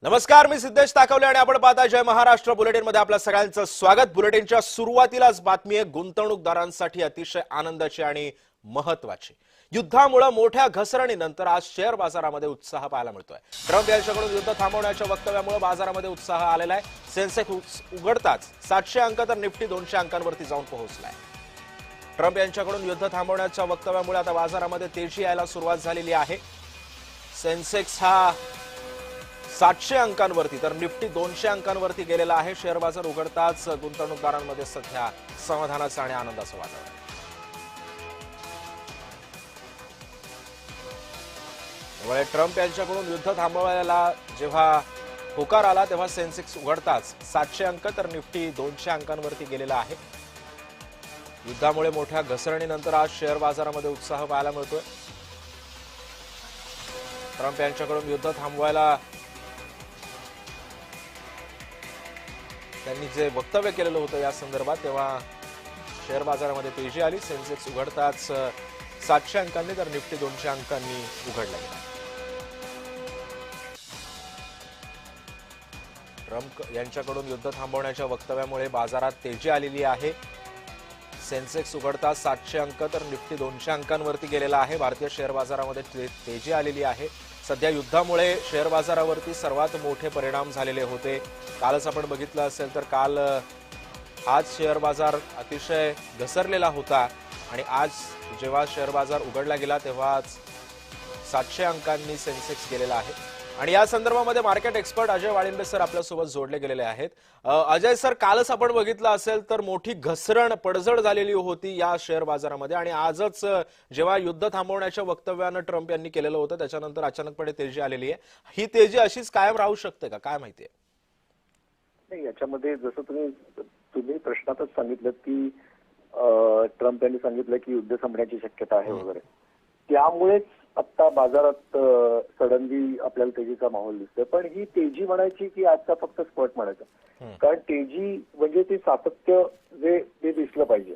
नमस्कार, मी सिद्धेश ताकवले आणि आपण पाहता जय महाराष्ट्र बुलेटिन मध्ये आपल्या सगळ्यांचं स्वागत। बुलेटिनच्या सुरुवातीलाच बातमी आहे गुंतवणूकदारांसाठी अतिशय आनंदाची आणि महत्त्वाची। युद्धामुळे मोठ्या घसरणीनंतर आज शेअर बाजारामध्ये उत्साह पाहायला मिळतोय। ट्रम्प यांच्याकडून युद्ध थांबवण्याच्या वक्तव्यामुळे बाजारामध्ये उत्साह आलेला आहे। सेन्सेक्स उघडताच 700 अंक तर निफ्टी 200 अंकांवरती जाऊन पोहोचलाय। ट्रम्प यांच्याकडून युद्ध थांबवण्याच्या वक्तव्यामुळे आता बाजारामध्ये तेजी यायला सुरुवात झालेली आहे। सेन्सेक्स हा 700 अंकांवरती तर निफ्टी 200 अंकांवरती गेलेला आहे। शेअर बाजार उघडताच गुंतवणूकदारांमध्ये सध्या समाधानाचं आणि आनंदाचं वातावरण। त्यामुळे ट्रम्प यांच्याकडून युद्ध थांबवायला जेव्हा होकार आला तेव्हा सेन्सेक्स उघडताच 700 अंक तर निफ्टी 200 अंकांवरती गेलेला आहे। युद्धामुळे मोठ्या घसरणीनंतर आज शेअर बाजारामध्ये उत्साह पाहायला मिळतोय। ट्रम्प यांच्याकडून युद्ध थांबवायला त्यांनी जे वक्तव्य केलेलं होतं या संदर्भात तेव्हा शेअर बाजारामध्ये तेजी आली। सेन्सेक्स उघडताच 700 अंकांनी तर निफ्टी 200 अंकांनी उघडला गेला। ट्रम्प यांच्याकडून युद्ध थांबवण्याच्या वक्तव्यामुळे बाजारात तेजी आलेली आहे। सेन्सेक्स उघडताच 700 अंक तर निफ्टी 200 अंकांवरती गेलेला आहे। भारतीय शेअर बाजारामध्ये तेजी आलेली आहे। सध्या युद्धामुळे शेअर बाजारावरती सर्वात मोठे परिणाम झालेले होते। कालच आपण बघितलं असेल तर काल हाच शेअर बाजार अतिशय घसरलेला होता आणि आज जेव्हा शेअर बाजार उघडला गेला तेव्हा 700 अंकांनी सेन्सेक्स गेलेला आहे। आणि या संदर्भामध्ये market expert Ajay Walimbe sir आपल्यासोबत जोडले गेलेले आहेत। अजय सर, कालच आपण बघितलं असेल तर मोठी घसरण पडझड झालेली होती या शेअर बाजारामध्ये आणि आजच जेव्हा युद्ध थांबवण्याच्या वक्तव्यानं ट्रम्प यांनी केलेलं होतं त्याच्यानंतर अचानकपणे तेजी आलेली आहे। ही तेजी अशीच कायम राहू शकते का, काय माहितीये? नाही, याच्यामध्ये जसं तुम्ही प्रश्नातच सांगितलं की ट्रम्प यांनी सांगितलं की युद्ध संपण्याची शक्यता आहे वगैरे, त्यामुळेच आता बाजारात सडनली आपल्याला तेजीचा माहोल दिसतोय। पण ही तेजी म्हणायची की आजचा फक्त स्पॉट म्हणायचं, कारण तेजी म्हणजे ते सातत्य जे ते दिसलं पाहिजे।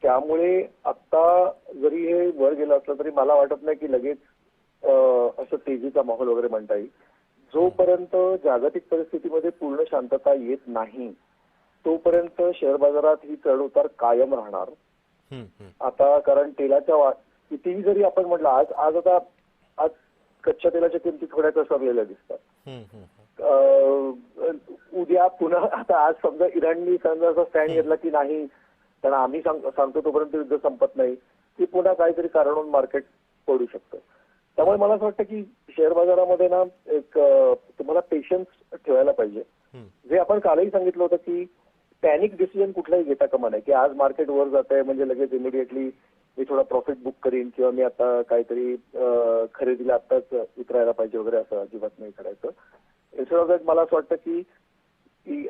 त्यामुळे आता जरी हे वर गेलं असलं तरी मला वाटत नाही की लगेच असं तेजीचा माहोल वगैरे म्हणता येईल। जोपर्यंत जागतिक परिस्थितीमध्ये पूर्ण शांतता येत नाही तोपर्यंत शेअर बाजारात ही चढ उतार कायम राहणार। आता कारण तेलाच्या कितीही जरी आपण म्हटलं आज कच्च्या तेलाच्या किमती थोड्या घसरलेल्या दिसतात। उद्या पुन्हा आता आज समजा इराणनी समजा स्टँड घेतला की नाही कारण आम्ही सांगतो तोपर्यंत युद्ध संपत नाही, की पुन्हा काहीतरी कारण मार्केट पडू शकतं। त्यामुळे मला असं वाटतं की शेअर बाजारामध्ये ना एक तुम्हाला पेशन्स ठेवायला पाहिजे। जे आपण कालही सांगितलं होतं की पॅनिक डिसिजन कुठलाही घेता कामा नये की आज मार्केट वर जात आहे म्हणजे लगेच इमिडिएटली मी थोडा प्रॉफिट बुक करीन किंवा मी आता काहीतरी खरेदीला आत्ताच उतरायला पाहिजे वगैरे असं अजिबात नाही करायचं। इन्स्टेड ऑफ दॅट मला असं वाटतं की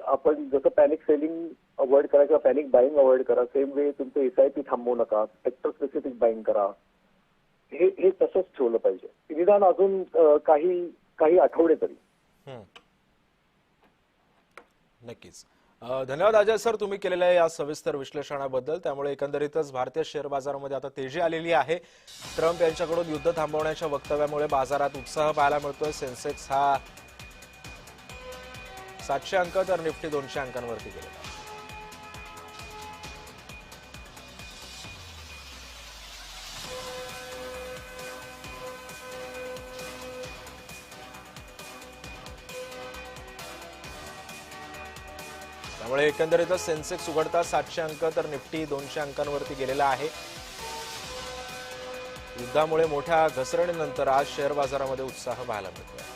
आपण जसं पॅनिक सेलिंग अवॉइड करा किंवा पॅनिक बाईंग अवॉइड करा, सेम वे तुमचं एसआयपी थांबवू नका, सेक्टर स्पेसिफिक बाईंग करा, हे तसंच ठेवलं पाहिजे निदान अजून काही आठवडे तरी। नक्कीच। धन्यवाद अजय सर, तुम्ही केलेल्या या सविस्तर विश्लेषणाबद्दल। त्यामुळे एकंदरीतच भारतीय शेअर बाजारामध्ये आता तेजी आलेली आहे। ट्रम्प यांच्याकडून युद्ध थांबवण्याच्या वक्तव्यामुळे बाजारात उत्साह पाहायला मिळतोय। सेन्सेक्स हा 700 अंक तर निफ्टी 200 अंकांवरती गेलेला आहे। त्यामुळे एकंदरीतच सेन्सेक्स उघडता 700 अंक तर निफ्टी 200 अंकांवरती गेलेला आहे। युद्धामुळे मोठ्या घसरणीनंतर आज शेअर बाजारामध्ये उत्साह पाहायला मिळतोय।